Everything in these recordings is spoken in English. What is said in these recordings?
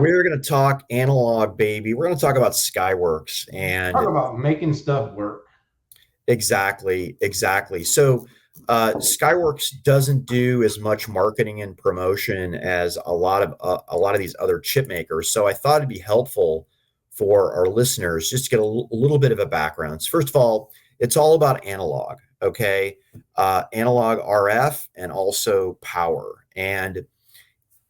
We're going to talk analog, baby. We're going to talk about Skyworks Talk and about making stuff work. exactly. So, Skyworks doesn't do as much marketing and promotion as a lot of these other chip makers. So, I thought it'd be helpful for our listeners just to get a little bit of a background. So first of all, it's all about analog. Okay, analog RF and also power. And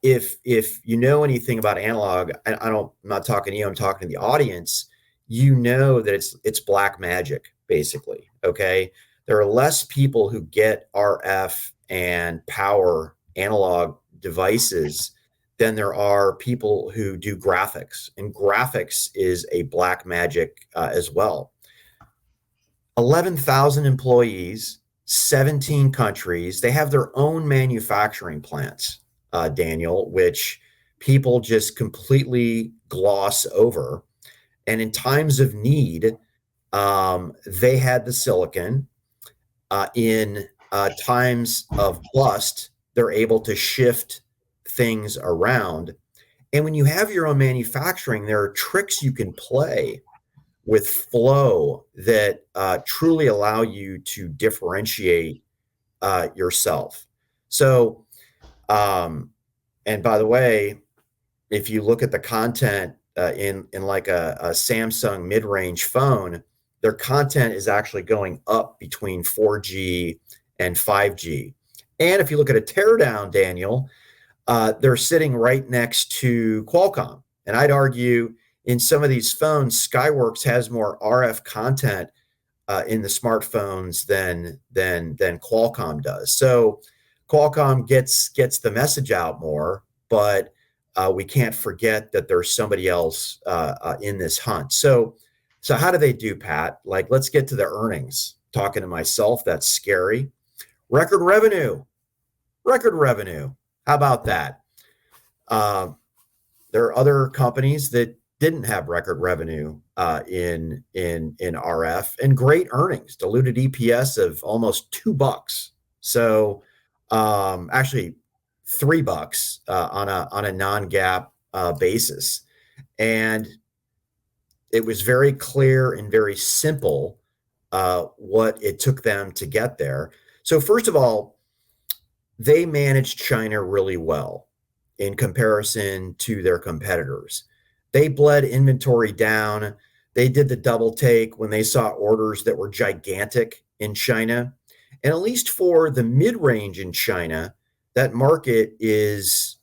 if you know anything about analog, I'm not talking to you, I'm talking to the audience, you know that it's black magic, basically. Okay. There are less people who get RF and power analog devices than there are people who do graphics. And graphics is a black magic as well. 11,000 employees, 17 countries. They have their own manufacturing plants, Daniel, which people just completely gloss over. And in times of need, they had the silicon. In times of bust, they're able to shift things around. And when you have your own manufacturing, there are tricks you can play with flow that truly allow you to differentiate yourself. So, and by the way, if you look at the content in like a Samsung mid-range phone, their content is actually going up between 4G and 5G. And if you look at a teardown, Daniel, they're sitting right next to Qualcomm. And I'd argue in some of these phones, Skyworks has more RF content in the smartphones than Qualcomm does. So Qualcomm gets the message out more, but we can't forget that there's somebody else in this hunt. So how do they do, Pat? Like, let's get to the earnings. Talking to myself, that's scary. Record revenue, record revenue. How about that? Uh, there are other companies that didn't have record revenue in RF and great earnings, diluted EPS of almost $2. So actually $3 on a non-GAAP basis, and it was very clear and very simple what it took them to get there. So first of all, they managed China really well in comparison to their competitors. They bled inventory down. They did the double take when they saw orders that were gigantic in China. And at least for the mid-range in China, that market is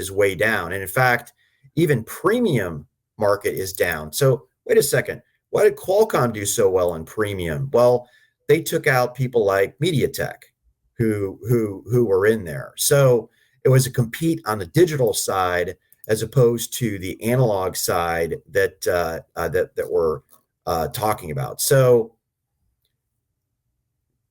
way down. And in fact, even premium market is down. So wait a second. Why did Qualcomm do so well in premium? Well, they took out people like MediaTek who were in there. So it was a compete on the digital side as opposed to the analog side that we're talking about. So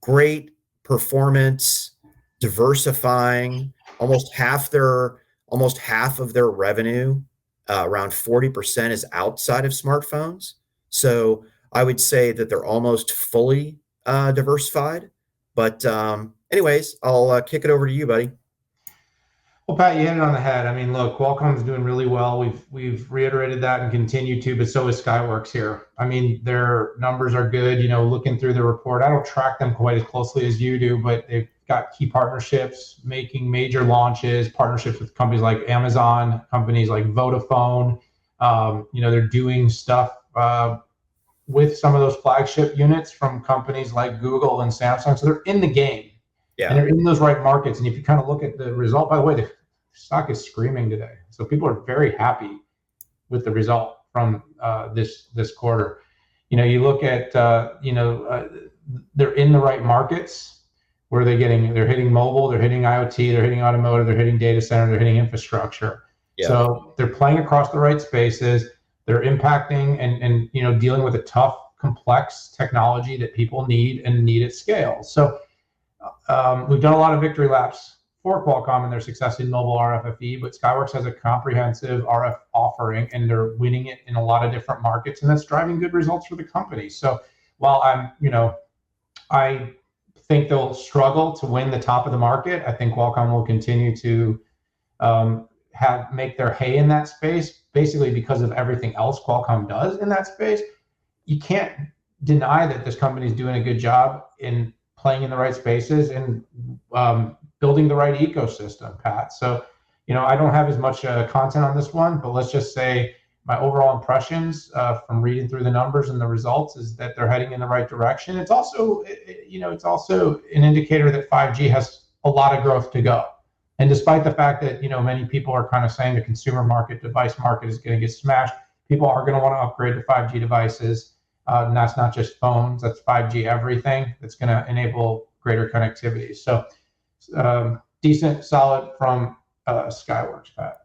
great performance, diversifying. Almost half of their revenue, around 40% is outside of smartphones. So I would say that they're almost fully diversified. But anyways, I'll kick it over to you, buddy. Well, Pat, you hit it on the head. I mean, look, Qualcomm's doing really well. We've reiterated that and continue to, but so is Skyworks here. I mean, their numbers are good. Looking through the report, I don't track them quite as closely as you do, but they've got key partnerships, making major launches, partnerships with companies like Amazon, companies like Vodafone. They're doing stuff with some of those flagship units from companies like Google and Samsung. So they're in the game and Yeah. they're in those right markets. And if you kind of look at the result, by the way, the stock is screaming today. So people are very happy with the result from this quarter. You look at, they're in the right markets. Where they're hitting mobile, they're hitting IoT, they're hitting automotive, they're hitting data center, they're hitting infrastructure. Yeah. So they're playing across the right spaces. They're impacting and dealing with a tough, complex technology that people need and need at scale. So we've done a lot of victory laps for Qualcomm and their success in mobile RFFE, but Skyworks has a comprehensive RF offering and they're winning it in a lot of different markets, and that's driving good results for the company. So while I think they'll struggle to win the top of the market, I think Qualcomm will continue to make their hay in that space, basically because of everything else Qualcomm does in that space. You can't deny that this company is doing a good job in playing in the right spaces and building the right ecosystem, Pat. So, I don't have as much content on this one, but let's just say my overall impressions from reading through the numbers and the results is that they're heading in the right direction. It's also, it's also an indicator that 5G has a lot of growth to go. And despite the fact that, many people are kind of saying the consumer market, device market is going to get smashed, people are going to want to upgrade to 5G devices. And that's not just phones, that's 5G everything that's going to enable greater connectivity. So decent, solid from Skyworks, Pat.